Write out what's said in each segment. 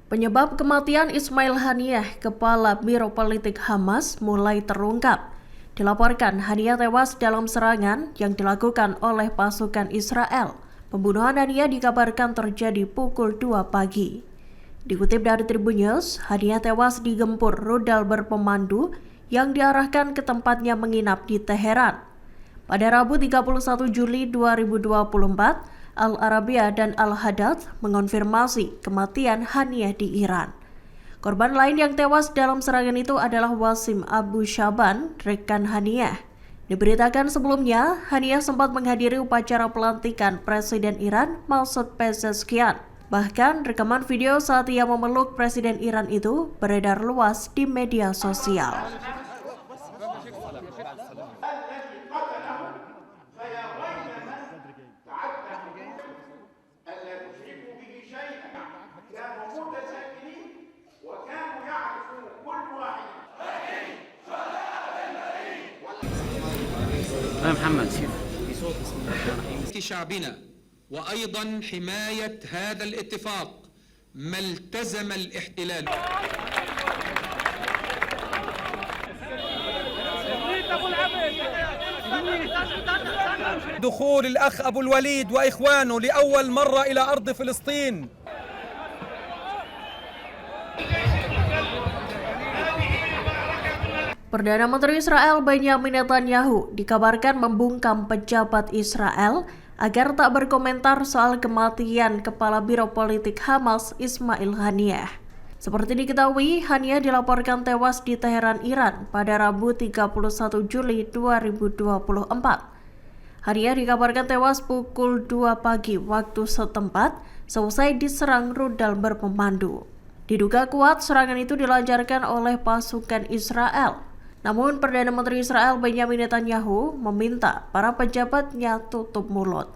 Penyebab kematian Ismail Haniyeh, kepala Biro Politik Hamas, mulai terungkap. Dilaporkan Haniyeh tewas dalam serangan yang dilakukan oleh pasukan Israel. Pembunuhan Haniyeh dikabarkan terjadi pukul 2 pagi. Dikutip dari Tribun News, Haniyeh tewas digempur rudal berpemandu yang diarahkan ke tempatnya menginap di Teheran. Pada Rabu 31 Juli 2024, Al-Arabiya dan Al-Hadath mengonfirmasi kematian Haniyeh di Iran. Korban lain yang tewas dalam serangan itu adalah Wasim Abu Shaban, rekan Haniyeh. Diberitakan sebelumnya, Haniyeh sempat menghadiri upacara pelantikan Presiden Iran Masoud Pezeshkian. Bahkan rekaman video saat ia memeluk Presiden Iran itu beredar luas di media sosial. محمد شعبنا وأيضا حماية هذا الاتفاق ما التزم الاحتلال. دخول الأخ أبو الوليد وإخوانه لأول مرة إلى أرض فلسطين. Perdana Menteri Israel Benjamin Netanyahu dikabarkan membungkam pejabat Israel agar tak berkomentar soal kematian kepala Biro Politik Hamas Ismail Haniyeh. Seperti diketahui, Haniyeh dilaporkan tewas di Teheran, Iran pada Rabu 31 Juli 2024. Haniyeh dikabarkan tewas pukul 2 pagi waktu setempat seusai diserang rudal berpemandu. Diduga kuat serangan itu dilancarkan oleh pasukan Israel. Namun Perdana Menteri Israel Benjamin Netanyahu meminta para pejabatnya tutup mulut.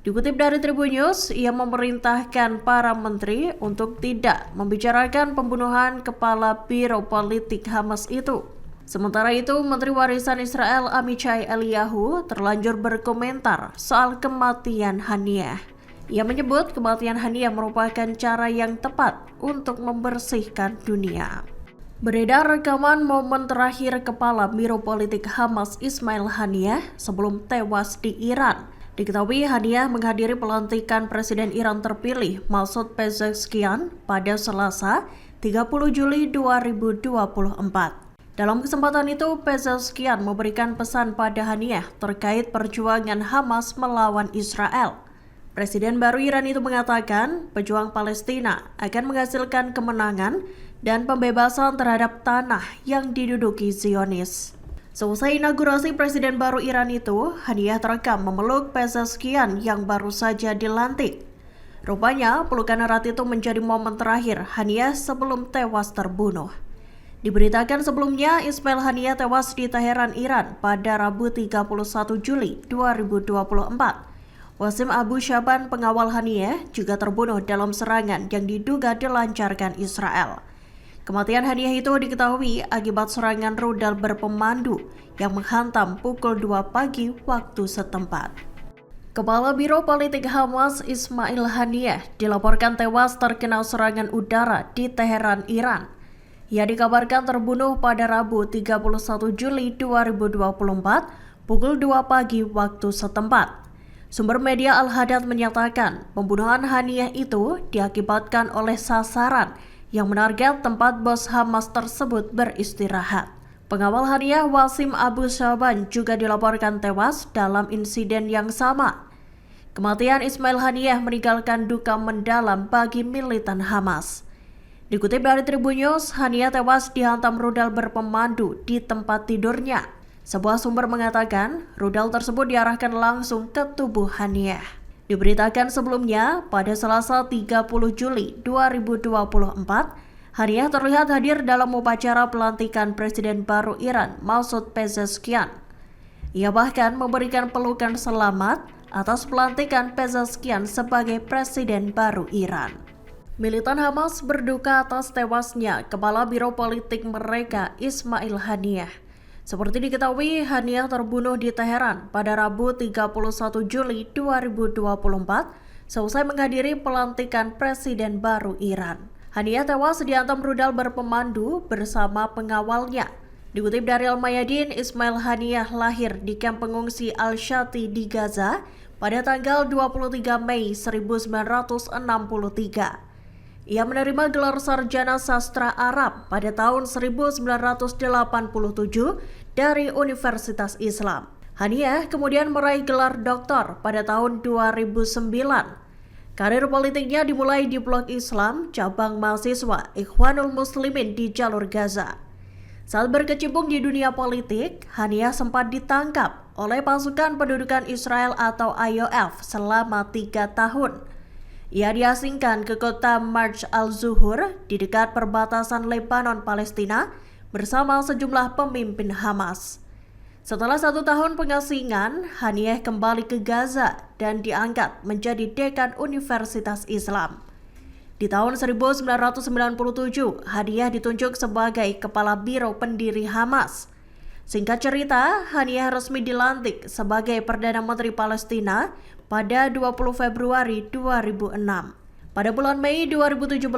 Dikutip dari Tribun News, ia memerintahkan para menteri untuk tidak membicarakan pembunuhan kepala Biro Politik Hamas itu. Sementara itu, Menteri Warisan Israel Amichai Eliyahu terlanjur berkomentar soal kematian Haniyeh. Ia menyebut kematian Haniyeh merupakan cara yang tepat untuk membersihkan dunia. Beredar rekaman momen terakhir kepala Biro Politik Hamas Ismail Haniyeh sebelum tewas di Iran. Diketahui Haniyeh menghadiri pelantikan Presiden Iran terpilih Masoud Pezeshkian pada Selasa 30 Juli 2024. Dalam kesempatan itu, Pezeshkian memberikan pesan pada Haniyeh terkait perjuangan Hamas melawan Israel. Presiden baru Iran itu mengatakan pejuang Palestina akan menghasilkan kemenangan dan pembebasan terhadap tanah yang diduduki Zionis. Seusai inaugurasi Presiden baru Iran itu, Haniyeh terekam memeluk Pezeshkian yang baru saja dilantik. Rupanya, pelukan erat itu menjadi momen terakhir Haniyeh sebelum tewas terbunuh. Diberitakan sebelumnya, Ismail Haniyeh tewas di Teheran, Iran pada Rabu 31 Juli 2024. Wasim Abu Shaban, pengawal Haniyeh, juga terbunuh dalam serangan yang diduga dilancarkan Israel. Kematian Haniyeh itu diketahui akibat serangan rudal berpemandu yang menghantam pukul 2 pagi waktu setempat. Kepala Biro Politik Hamas Ismail Haniyeh dilaporkan tewas terkena serangan udara di Teheran, Iran. Ia dikabarkan terbunuh pada Rabu 31 Juli 2024 pukul 2 pagi waktu setempat. Sumber media Al-Hadath menyatakan pembunuhan Haniyeh itu diakibatkan oleh sasaran yang menarget tempat bos Hamas tersebut beristirahat. Pengawal Haniyeh Wasim Abu Shaban juga dilaporkan tewas dalam insiden yang sama. Kematian Ismail Haniyeh meninggalkan duka mendalam bagi militan Hamas. Dikutip dari Tribun News, Haniyeh tewas dihantam rudal berpemandu di tempat tidurnya. Sebuah sumber mengatakan rudal tersebut diarahkan langsung ke tubuh Haniyeh. Diberitakan sebelumnya, pada Selasa 30 Juli 2024, Haniyeh terlihat hadir dalam upacara pelantikan Presiden baru Iran Masoud Pezeshkian. Ia bahkan memberikan pelukan selamat atas pelantikan Pezeshkian sebagai Presiden baru Iran. Militan Hamas berduka atas tewasnya kepala Biro Politik mereka Ismail Haniyeh. Seperti diketahui, Haniyeh terbunuh di Teheran pada Rabu 31 Juli 2024 seusai menghadiri pelantikan Presiden baru Iran. Haniah tewas dihantam rudal berpemandu bersama pengawalnya. Dikutip dari Al-Mayadin, Ismail Haniah lahir di kamp pengungsi Al-Shati di Gaza pada tanggal 23 Mei 1963. Ia menerima gelar sarjana sastra Arab pada tahun 1987 dari Universitas Islam. Haniah kemudian meraih gelar doktor pada tahun 2009. Karir politiknya dimulai di Blok Islam, cabang mahasiswa Ikhwanul Muslimin di Jalur Gaza. Saat berkecimpung di dunia politik, Haniah sempat ditangkap oleh pasukan pendudukan Israel atau IOF selama 3 tahun. Ia diasingkan ke kota Marj al-Zuhur di dekat perbatasan Lebanon-Palestina bersama sejumlah pemimpin Hamas. Setelah 1 tahun pengasingan, Haniah kembali ke Gaza dan diangkat menjadi dekan Universitas Islam. Di tahun 1997, Haniah ditunjuk sebagai Kepala Biro Pendiri Hamas. Singkat cerita, Haniah resmi dilantik sebagai Perdana Menteri Palestina pada 20 Februari 2006. Pada bulan Mei 2017,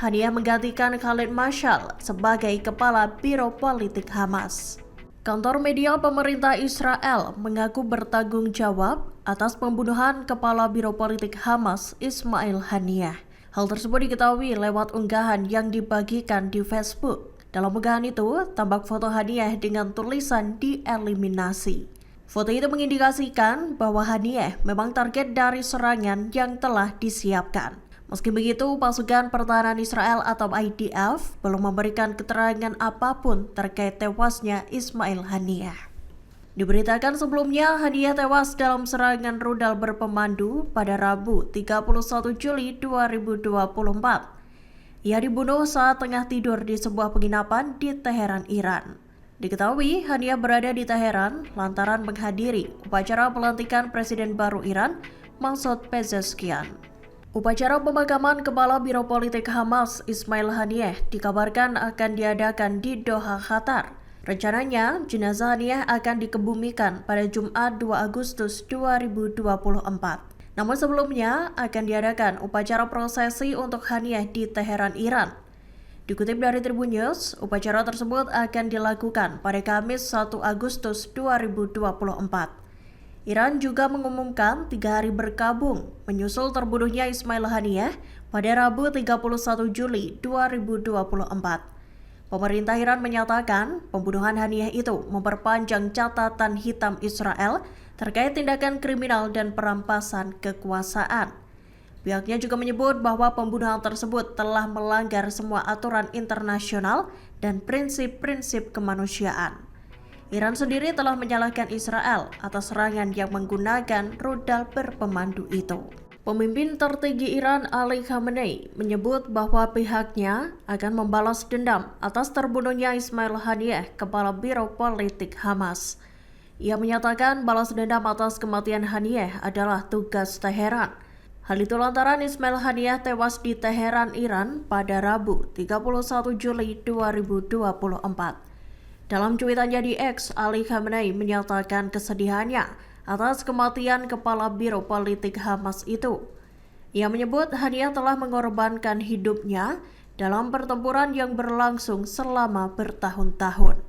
Haniah menggantikan Khalid Mashal sebagai Kepala Biro Politik Hamas. Kantor media pemerintah Israel mengaku bertanggung jawab atas pembunuhan Kepala Biro Politik Hamas Ismail Haniah. Hal tersebut diketahui lewat unggahan yang dibagikan di Facebook. Dalam unggahan itu, tampak foto Haniah dengan tulisan dieliminasi. Foto itu mengindikasikan bahwa Haniah memang target dari serangan yang telah disiapkan. Meski begitu, pasukan pertahanan Israel atau IDF belum memberikan keterangan apapun terkait tewasnya Ismail Haniah. Diberitakan sebelumnya, Haniah tewas dalam serangan rudal berpemandu pada Rabu 31 Juli 2024. Ia dibunuh saat tengah tidur di sebuah penginapan di Teheran, Iran. Diketahui Haniah berada di Teheran lantaran menghadiri upacara pelantikan Presiden baru Iran, Masoud Pezeshkian. Upacara pemakaman Kepala Biro Politik Hamas Ismail Haniah dikabarkan akan diadakan di Doha, Qatar. Rencananya, jenazah Haniah akan dikebumikan pada Jumat 2 Agustus 2024. Namun sebelumnya akan diadakan upacara prosesi untuk Haniah di Teheran, Iran. Dikutip dari Tribun News, upacara tersebut akan dilakukan pada Kamis 1 Agustus 2024. Iran juga mengumumkan 3 hari berkabung menyusul terbunuhnya Ismail Haniah pada Rabu 31 Juli 2024. Pemerintah Iran menyatakan pembunuhan Haniah itu memperpanjang catatan hitam Israel terkait tindakan kriminal dan perampasan kekuasaan. Pihaknya juga menyebut bahwa pembunuhan tersebut telah melanggar semua aturan internasional dan prinsip-prinsip kemanusiaan. Iran sendiri telah menyalahkan Israel atas serangan yang menggunakan rudal berpemandu itu. Pemimpin tertinggi Iran Ali Khamenei menyebut bahwa pihaknya akan membalas dendam atas terbunuhnya Ismail Haniah, Kepala Biro Politik Hamas. Ia menyatakan balas dendam atas kematian Haniah adalah tugas Teheran. Hal itu lantaran Ismail Haniah tewas di Teheran, Iran pada Rabu 31 Juli 2024. Dalam cuitannya di X, Ali Khamenei menyatakan kesedihannya atas kematian Kepala Biro Politik Hamas itu. Ia menyebut Haniah telah mengorbankan hidupnya dalam pertempuran yang berlangsung selama bertahun-tahun.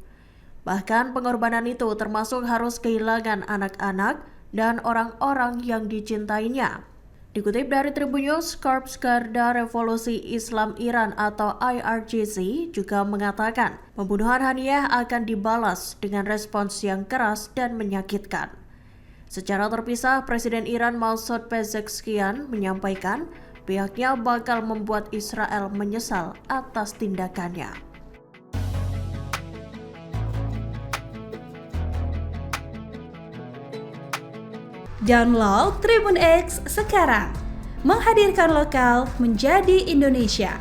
Bahkan pengorbanan itu termasuk harus kehilangan anak-anak dan orang-orang yang dicintainya. Dikutip dari Tribun News, Korps Garda Revolusi Islam Iran atau IRGC juga mengatakan pembunuhan Haniah akan dibalas dengan respons yang keras dan menyakitkan. Secara terpisah, Presiden Iran Masoud Pezeshkian menyampaikan pihaknya bakal membuat Israel menyesal atas tindakannya. Download Tribun X sekarang, menghadirkan lokal menjadi Indonesia.